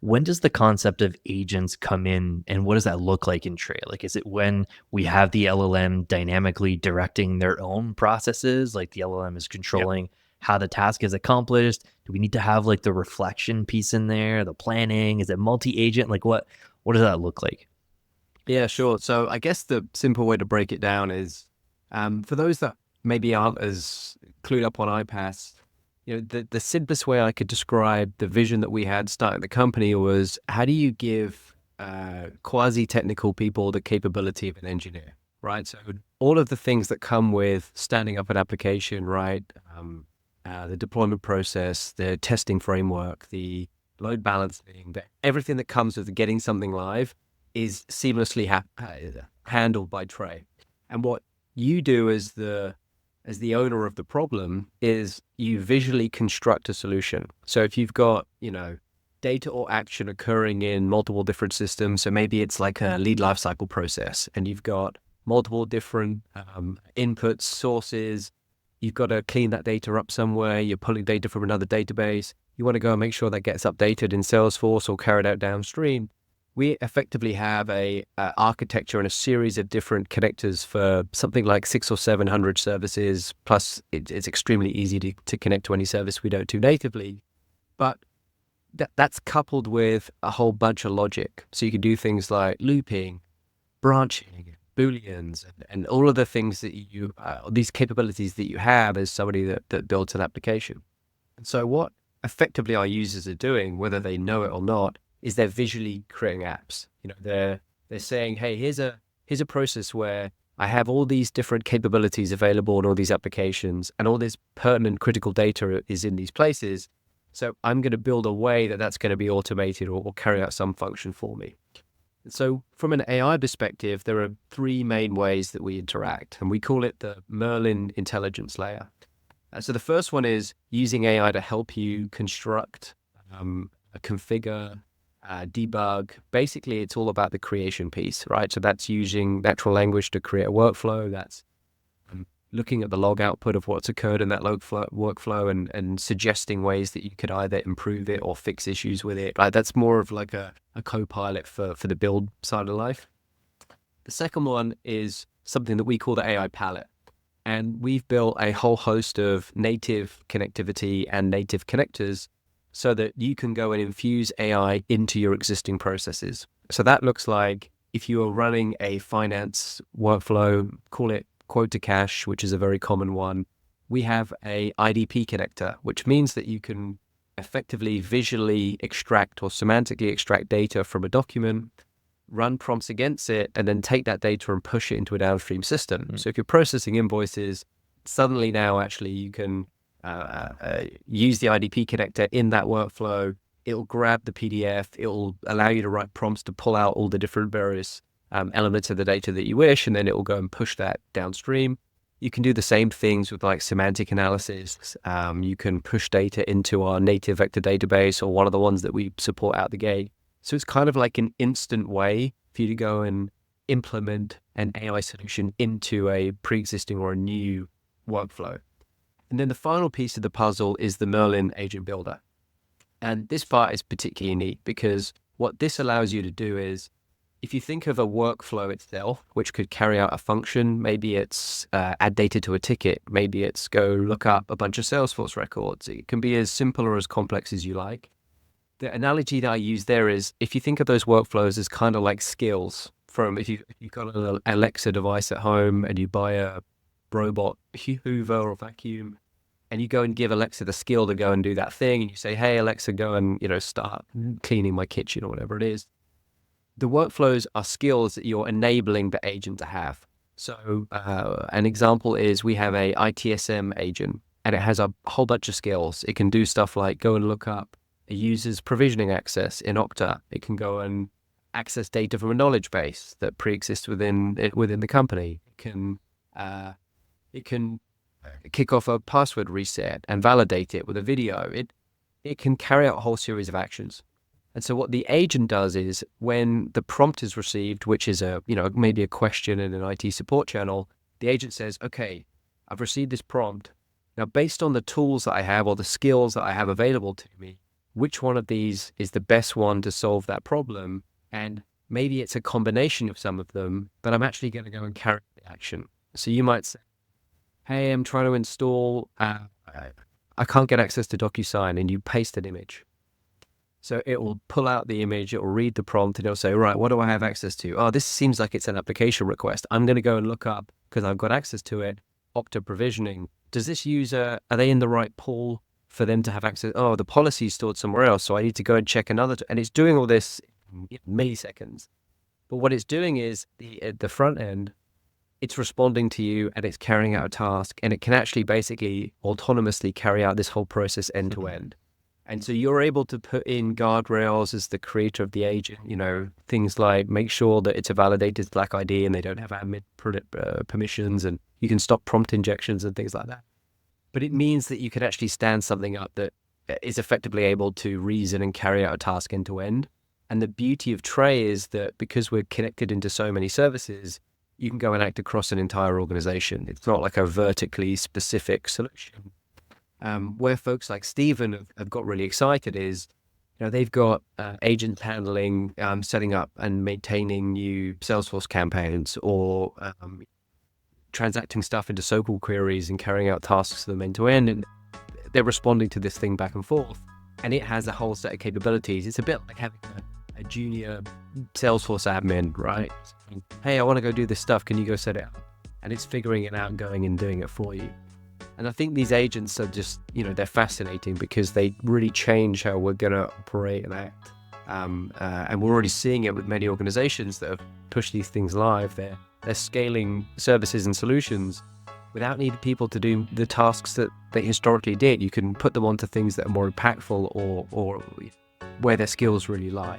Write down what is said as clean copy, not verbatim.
When does the concept of agents come in, and what does that look like in trade? Like, is it when we have the LLM dynamically directing their own processes, like the LLM is Yeah. controlling how the task is accomplished? Do we need to have like the reflection piece in there, the planning? Is it multi-agent? Like what does that look like? Yeah, sure. So I guess the simple way to break it down is, for those that maybe aren't as clued up on iPaaS, the simplest way I could describe the vision that we had starting the company was, how do you give quasi-technical people the capability of an engineer, right? So all of the things that come with standing up an application, right? The deployment process, the testing framework, the load balancing, everything that comes with getting something live is seamlessly handled by Trey. And what you do as the owner of the problem is you visually construct a solution. So if you've got, data or action occurring in multiple different systems, so maybe it's like a lead lifecycle process, and you've got multiple different inputs, sources. You've got to clean that data up somewhere. You're pulling data from another database. You want to go and make sure that gets updated in Salesforce or carried out downstream. We effectively have a architecture and a series of different connectors for something like 600 or 700 services. Plus, it's extremely easy to connect to any service we don't do natively. But that's coupled with a whole bunch of logic. So you can do things like looping, branching, booleans, and all of the things that these capabilities that you have as somebody that builds an application. And so what effectively our users are doing, whether they know it or not, is they're visually creating apps. They're saying, hey, here's a process where I have all these different capabilities available in all these applications, and all this pertinent critical data is in these places. So I'm going to build a way that that's going to be automated or carry out some function for me. So from an AI perspective, there are three main ways that we interact, and we call it the Merlin intelligence layer. So the first one is using AI to help you construct, configure, debug. Basically, it's all about the creation piece, right? So that's using natural language to create a workflow. That's looking at the log output of what's occurred in that workflow and suggesting ways that you could either improve it or fix issues with it. Right? That's more of like a co-pilot for the build side of life. The second one is something that we call the AI palette. And we've built a whole host of native connectivity and native connectors so that you can go and infuse AI into your existing processes. So that looks like, if you are running a finance workflow, call it quote to cash, which is a very common one, we have a IDP connector, which means that you can effectively visually extract or semantically extract data from a document, run prompts against it, and then take that data and push it into a downstream system. So if you're processing invoices, suddenly now actually you can use the IDP connector in that workflow. It'll grab the PDF. It'll allow you to write prompts to pull out all the different various elements of the data that you wish, and then it will go and push that downstream. You can do the same things with like semantic analysis. You can push data into our native vector database, or one of the ones that we support out the gate. So it's kind of like an instant way for you to go and implement an AI solution into a pre-existing or a new workflow. And then the final piece of the puzzle is the Merlin agent builder. And this part is particularly neat because what this allows you to do is, if you think of a workflow itself, which could carry out a function, maybe it's add data to a ticket, maybe it's go look up a bunch of Salesforce records. It can be as simple or as complex as you like. The analogy that I use there is, if you think of those workflows as kind of like skills, from if you've got an Alexa device at home and you buy a robot Hoover or vacuum, and you go and give Alexa the skill to go and do that thing, and you say, hey, Alexa, go and, start cleaning my kitchen or whatever it is. The workflows are skills that you're enabling the agent to have. So an example is, we have a ITSM agent, and it has a whole bunch of skills. It can do stuff like go and look up a user's provisioning access in Okta. It can go and access data from a knowledge base that pre-exists within the company. It can kick off a password reset and validate it with a video. It can carry out a whole series of actions. And so what the agent does is, when the prompt is received, which is maybe a question in an IT support channel, the agent says, okay, I've received this prompt. Now, based on the tools that I have or the skills that I have available to me, which one of these is the best one to solve that problem. And maybe it's a combination of some of them, but I'm actually going to go and carry the action. So you might say, hey, I'm trying to install, I can't get access to DocuSign, and you paste an image. So it will pull out the image, it will read the prompt, and it'll say, right, what do I have access to? Oh, this seems like it's an application request. I'm going to go and look up, because I've got access to it, Okta provisioning. Does this user, are they in the right pool for them to have access? Oh, the policy is stored somewhere else, so I need to go and check another. And it's doing all this in milliseconds. But what it's doing is, at the front end, it's responding to you and it's carrying out a task, and it can actually basically autonomously carry out this whole process end to end. And so you're able to put in guardrails as the creator of the agent, things like make sure that it's a validated Slack ID and they don't have admin permissions, and you can stop prompt injections and things like that. But it means that you can actually stand something up that is effectively able to reason and carry out a task end to end. And the beauty of Tray is that because we're connected into so many services, you can go and act across an entire organization. It's not like a vertically specific solution. Where folks like Stephen have got really excited is, they've got agents handling, setting up and maintaining new Salesforce campaigns, or transacting stuff into SQL queries and carrying out tasks for them end to end. And they're responding to this thing back and forth. And it has a whole set of capabilities. It's a bit like having a junior Salesforce admin, right? Hey, I want to go do this stuff. Can you go set it up? And it's figuring it out and going and doing it for you. And I think these agents are just, they're fascinating because they really change how we're going to operate and act. And we're already seeing it with many organizations that have pushed these things live. They're scaling services and solutions without needing people to do the tasks that they historically did. You can put them onto things that are more impactful or where their skills really lie.